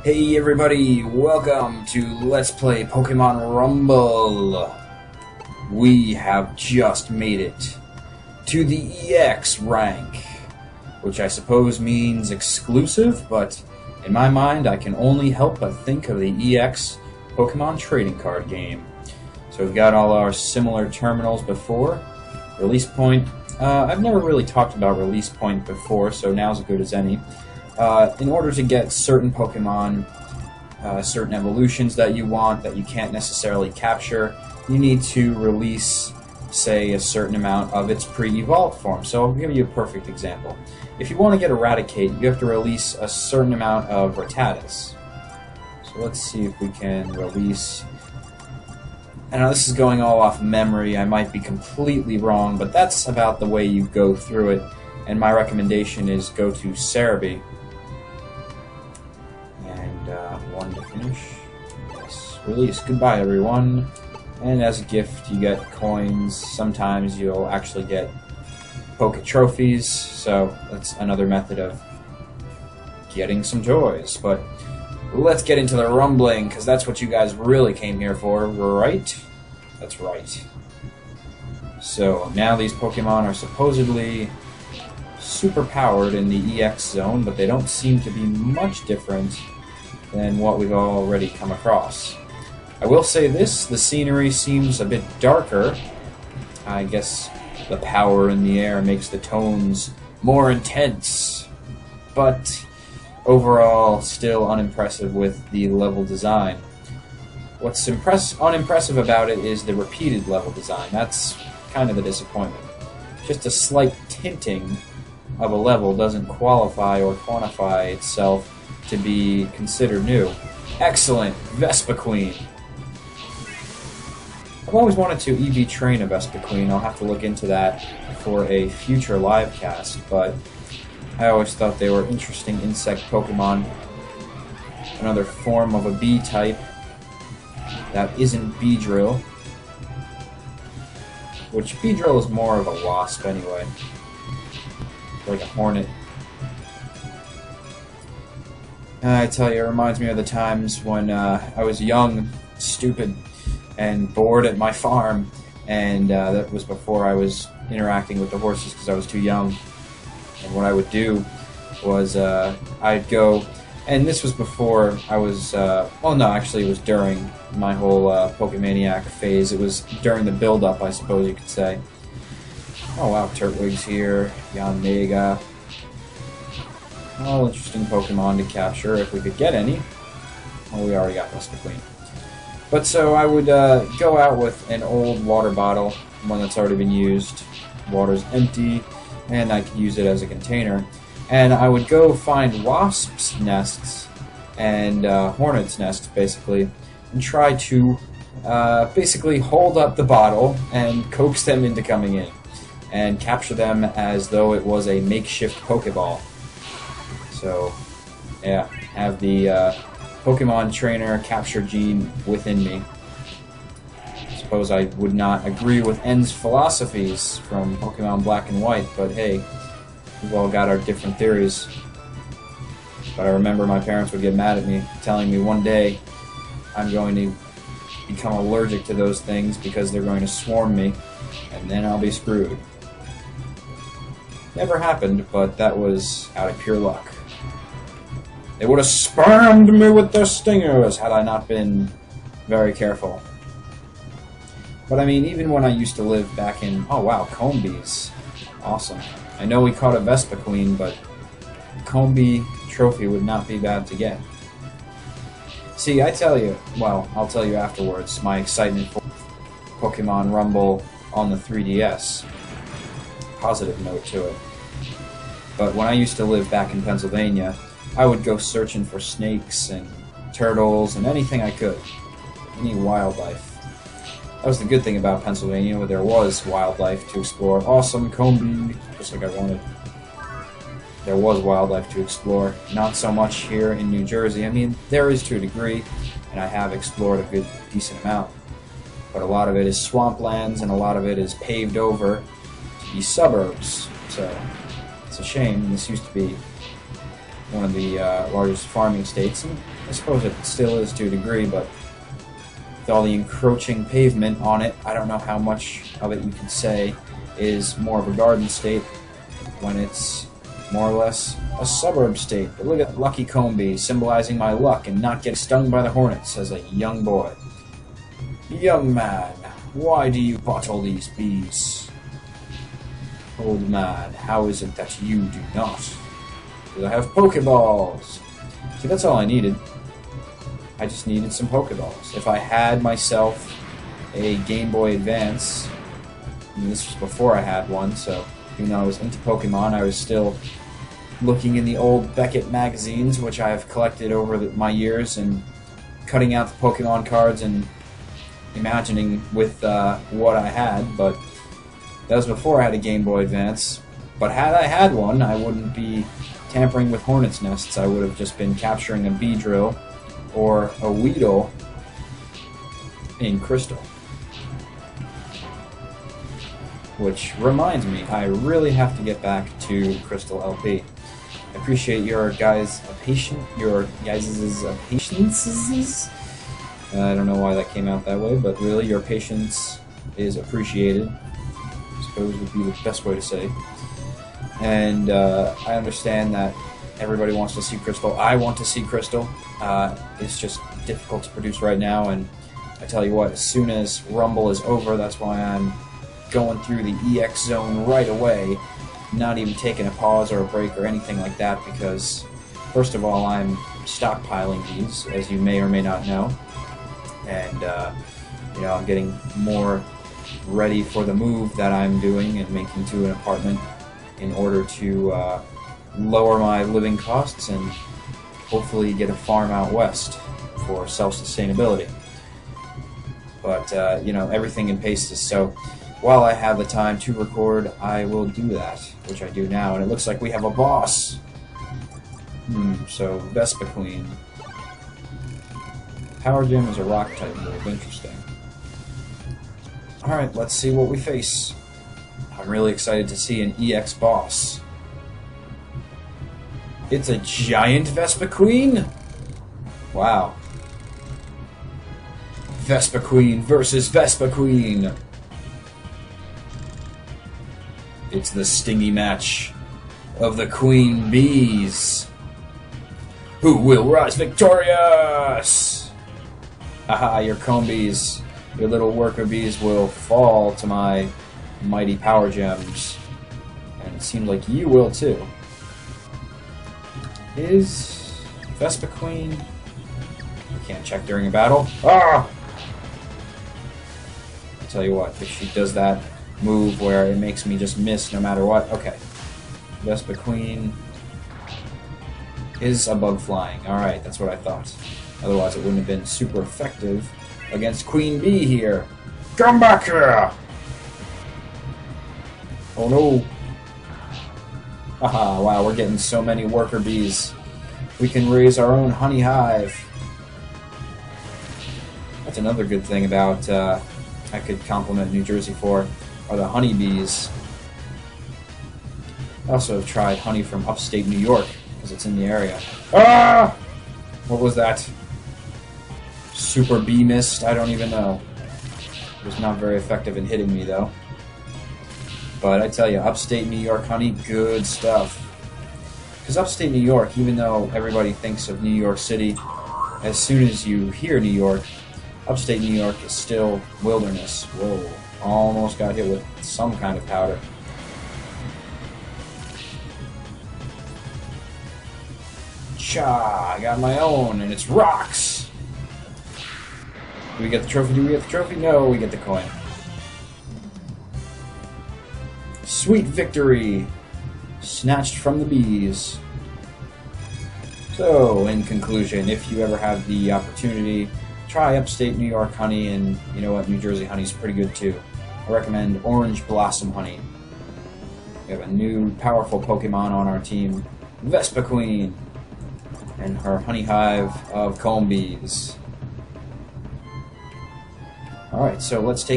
Hey everybody, welcome to Let's Play Pokemon Rumble. We have just made it to the EX rank, which I suppose means exclusive, but in my mind I can only help but think of the EX Pokemon trading card game. So we've got all our similar terminals before. Release point, I've never really talked about release point before, so now's as good as any. In order to get certain Pokemon, certain evolutions that you want that you can't necessarily capture, you need to release, say, a certain amount of its pre-evolved form. So I'll give you a perfect example. If you want to get Eradicate, you have to release a certain amount of Rattatas. So let's see if we can release... I know this is going all off memory, I might be completely wrong, but that's about the way you go through it, and my recommendation is go to Cerebi. One to finish. Yes. Release. Goodbye, everyone. And as a gift, you get coins. Sometimes you'll actually get Poke Trophies, so that's another method of getting some toys. But let's get into the rumbling, because that's what you guys really came here for, right? That's right. So, now these Pokemon are supposedly super powered in the EX zone, but they don't seem to be much different than what we've already come across. I will say this, the scenery seems a bit darker. I guess the power in the air makes the tones more intense, but overall still unimpressive with the level design. What's unimpressive about it is the repeated level design. That's kind of the disappointment. Just a slight tinting of a level doesn't qualify or quantify itself to be considered new. Excellent! Vespiquen. I've always wanted to EV train a Vespiquen. I'll have to look into that for a future live cast, but I always thought they were interesting insect Pokemon. Another form of a bee type that isn't Beedrill. Which Beedrill is more of a wasp anyway. Like a hornet. I tell you, it reminds me of the times when I was young, stupid, and bored at my farm, and that was before I was interacting with the horses because I was too young. And what I would do was I'd go, and this was before I was, well no, actually it was during my whole Pokemaniac phase. It was during the build-up, I suppose you could say. Oh wow, Turtwig's here, Yanmega. All interesting Pokemon to capture if we could get any. Well, we already got Vespiquen. But so I would go out with an old water bottle, one that's already been used. Water's empty, and I could use it as a container. And I would go find wasps' nests and hornets' nests, basically, and try to basically hold up the bottle and coax them into coming in, and capture them as though it was a makeshift Pokeball. So, yeah, have the Pokemon trainer capture gene within me. I suppose I would not agree with N's philosophies from Pokemon Black and White, but hey, we've all got our different theories. But I remember my parents would get mad at me, telling me one day I'm going to become allergic to those things because they're going to swarm me, and then I'll be screwed. Never happened, but that was out of pure luck. They would have spammed me with their stingers had I not been very careful. But I mean, even when I used to live back in... Oh wow, Combees. Awesome. I know we caught a Vespiquen, but Combee trophy would not be bad to get. See, I tell you... Well, I'll tell you afterwards, my excitement for Pokemon Rumble on the 3DS. Positive note to it. But when I used to live back in Pennsylvania, I would go searching for snakes and turtles and anything I could. Any wildlife. That was the good thing about Pennsylvania, where there was wildlife to explore. Awesome, Combee, just like I wanted. There was wildlife to explore. Not so much here in New Jersey. I mean, there is to a degree, and I have explored a good, decent amount. But a lot of it is swamplands, and a lot of it is paved over to be suburbs. So, it's a shame. This used to be one of the largest farming states, and I suppose it still is to a degree, but with all the encroaching pavement on it, I don't know how much of it you can say is more of a garden state when it's more or less a suburb state. But look at Lucky Combi, symbolizing my luck and not getting stung by the hornets as a young boy. Young man, why do you bottle these bees? Old man, how is it that you do not? Because I have Pokeballs. See, that's all I needed. I just needed some Pokeballs. If I had myself a Game Boy Advance, and this was before I had one, so even though I was into Pokemon, I was still looking in the old Beckett magazines, which I have collected over my years, and cutting out the Pokemon cards and imagining with what I had, but that was before I had a Game Boy Advance. But had I had one, I wouldn't be tampering with hornets' nests. I would have just been capturing a Beedrill or a Weedle in Crystal. Which reminds me, I really have to get back to Crystal LP. I appreciate your guys' patience. I don't know why that came out that way, but really, your patience is appreciated. I suppose would be the best way to say. And I understand that everybody wants to see Crystal. I want to see Crystal. It's just difficult to produce right now, and I tell you what, as soon as Rumble is over, that's why I'm going through the EX zone right away, not even taking a pause or a break or anything like that, because first of all, I'm stockpiling these, as you may or may not know, and you know, I'm getting more ready for the move that I'm doing and making to an apartment in order to lower my living costs and hopefully get a farm out west for self-sustainability. But you know, everything in paces, so while I have the time to record, I will do that, which I do now, and it looks like we have a boss. So Vespa Queen. Power Gem is a rock type move, interesting. Alright, let's see what we face. I'm really excited to see an EX boss. It's a giant Vespa Queen? Wow. Vespa Queen versus Vespa Queen. It's the stingy match of the Queen Bees. Who will rise victorious? Haha, your combies, your little worker bees will fall to my mighty power gems. And it seems like you will too. Is Vespa Queen... I can't check during a battle. Ah! I'll tell you what, if she does that move where it makes me just miss no matter what. Okay. Vespa Queen is a bug flying. Alright, that's what I thought. Otherwise it wouldn't have been super effective against Queen Bee here. Come back here! Oh no. Haha, wow, we're getting so many worker bees. We can raise our own honey hive. That's another good thing about I could compliment New Jersey for, are the honeybees. I also have tried honey from upstate New York, because it's in the area. Ah! What was that? Super bee mist? I don't even know. It was not very effective in hitting me, though. But I tell you, upstate New York honey, good stuff. Because upstate New York, even though everybody thinks of New York City, as soon as you hear New York, upstate New York is still wilderness. Whoa. Almost got hit with some kind of powder. Cha! I got my own, and it's rocks! Do we get the trophy? Do we get the trophy? No, we get the coin. Sweet victory! Snatched from the bees. So, in conclusion, if you ever have the opportunity, try upstate New York honey, and you know what, New Jersey honey is pretty good too. I recommend Orange Blossom honey. We have a new powerful Pokemon on our team, Vespa Queen, and her honey hive of comb bees. Alright, so let's take